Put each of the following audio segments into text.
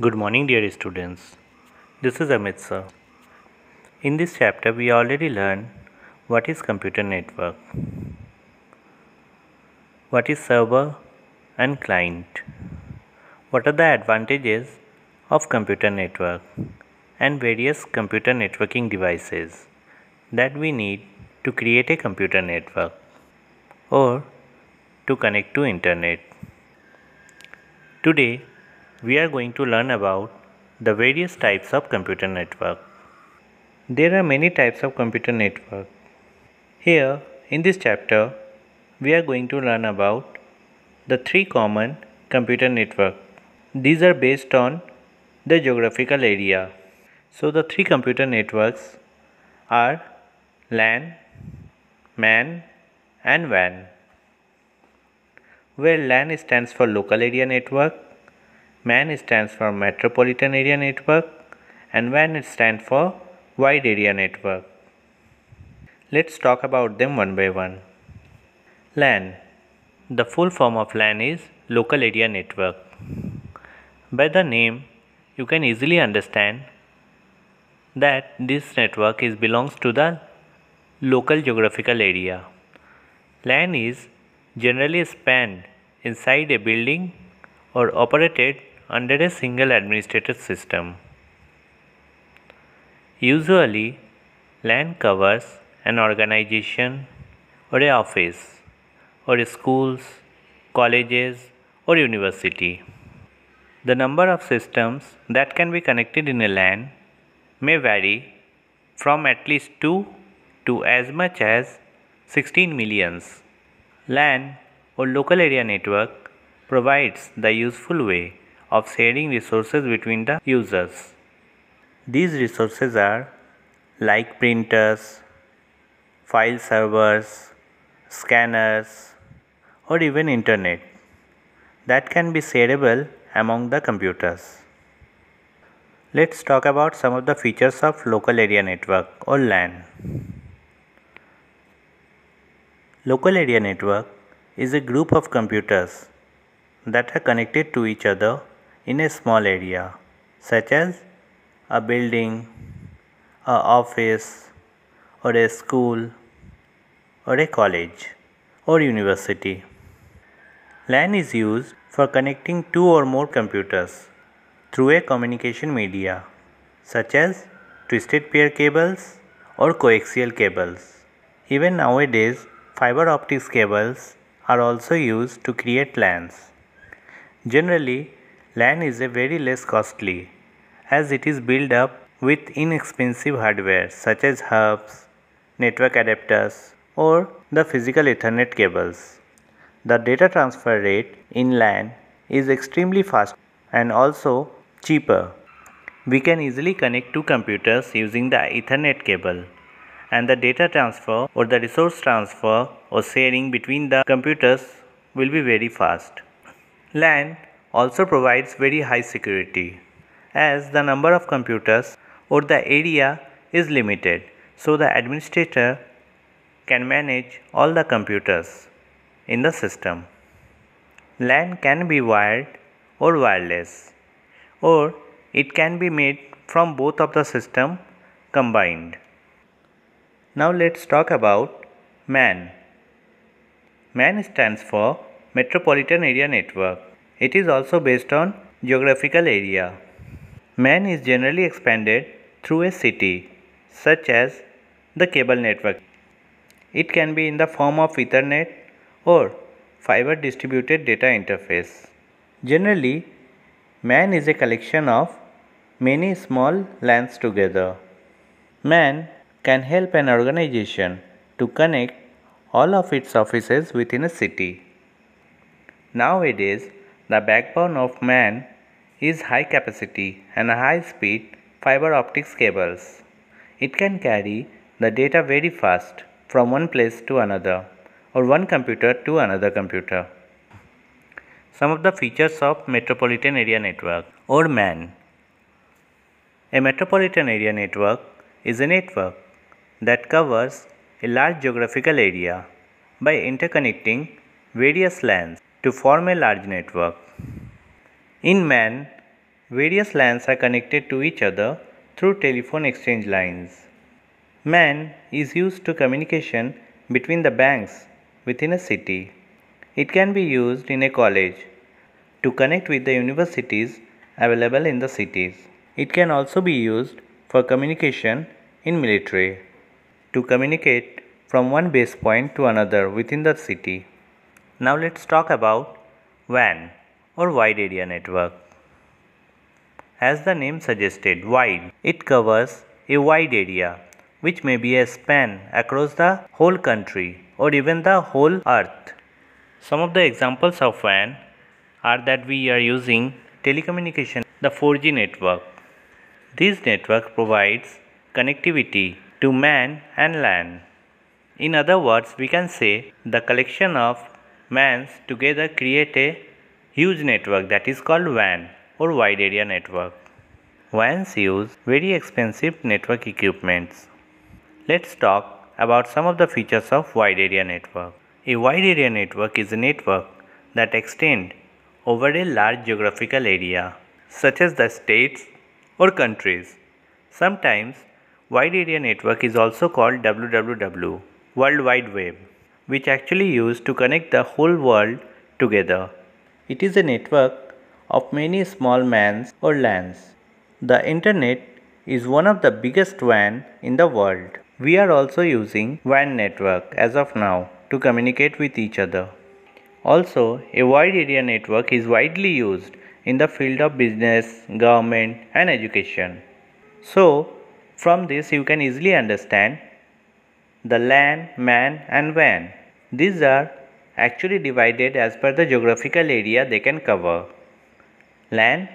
Good morning, dear students. This is Amit sir. In this chapter, we already learned what is computer network, what is server and client, what are the advantages of computer network, and various computer networking devices that we need to create a computer network or to connect to internet. Today, we are going to learn about the various types of computer network. There are many types of computer network. Here, in this chapter, we are going to learn about the three common computer network. These are based on the geographical area. So, the three computer networks are LAN, MAN, and WAN. Where LAN stands for local area network, MAN stands for metropolitan area network, and WAN stands for wide area network. Let's talk about them one by one. LAN. The full form of LAN is Local Area Network. By the name, you can easily understand that this network belongs to the local geographical area. LAN is generally spanned inside a building or operated under a single administrator system. Usually, LAN covers an organization or an office or schools, colleges or university. The number of systems that can be connected in a LAN may vary from at least 2 to as much as 16 millions. LAN or local area network provides the useful way of sharing resources between the users. These resources are like printers, file servers, scanners, or even internet that can be shareable among the computers. Let's talk about some of the features of local area network or LAN. Local area network is a group of computers that are connected to each other in a small area, such as a building, a office, or a school, or a college, or university. LAN is used for connecting two or more computers through a communication media, such as twisted pair cables or coaxial cables. Even nowadays, fiber optics cables are also used to create LANs. Generally, LAN is a very less costly as it is built up with inexpensive hardware such as hubs, network adapters, or the physical Ethernet cables. The data transfer rate in LAN is extremely fast and also cheaper. We can easily connect two computers using the Ethernet cable, and the data transfer or the resource transfer or sharing between the computers will be very fast. LAN also provides very high security as the number of computers or the area is limited, so the administrator can manage all the computers in the system. LAN can be wired or wireless, or it can be made from both of the system combined. Now let's talk about MAN. MAN stands for Metropolitan Area Network. It is also based on geographical area. MAN is generally expanded through a city, such as the cable network. It can be in the form of Ethernet or fiber distributed data interface. Generally, MAN is a collection of many small LANs together. MAN can help an organization to connect all of its offices within a city. Nowadays, the backbone of MAN is high capacity and high speed fiber optics cables. It can carry the data very fast from one place to another or one computer to another computer. Some of the features of Metropolitan Area Network or MAN. A metropolitan area network is a network that covers a large geographical area by interconnecting various LANs to form a large network. In MAN, Various LANs are connected to each other through telephone exchange lines. MAN is used to communication between the banks within a city. It can be used in a college to connect with the universities available in the cities. It can also be used for communication in military to communicate from one base point to another within the city. Now let's talk about WAN or Wide Area Network. As the name suggested, wide, it covers a wide area which may be a span across the whole country or even the whole earth. Some of the examples of WAN are that we are using telecommunication, the 4G network. This network provides connectivity to MAN and LAN. In other words, we can say the collection of MANs together create a huge network that is called WAN or Wide Area Network. WANs use very expensive network equipments. Let's talk about some of the features of Wide Area Network. A wide area network is a network that extends over a large geographical area, such as the states or countries. Sometimes, wide area network is also called WWW, World Wide Web, which actually used to connect the whole world together. It is a network of many small MANs or LANs. The internet is one of the biggest WAN in the world. We are also using WAN network as of now to communicate with each other. Also, a wide area network is widely used in the field of business, government and education. So, from this you can easily understand the LAN, MAN and WAN. These are actually divided as per the geographical area they can cover. LAN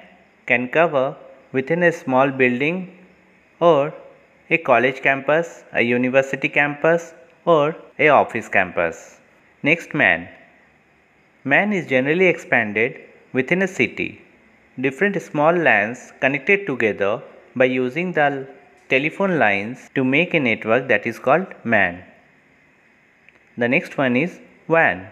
can cover within a small building or a college campus, a university campus or a office campus. Next, MAN. MAN is generally expanded within a city. Different small LANs connected together by using the telephone lines to make a network that is called MAN. The next one is WAN.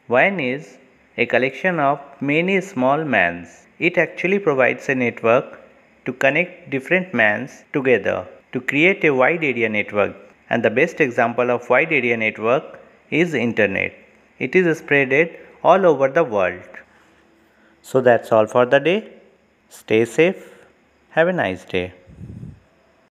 WAN is a collection of many small MANs. It actually provides a network to connect different MANs together to create a wide area network. And the best example of wide area network is internet. It is spreaded all over the world. So that's all for the day. Stay safe. Have a nice day.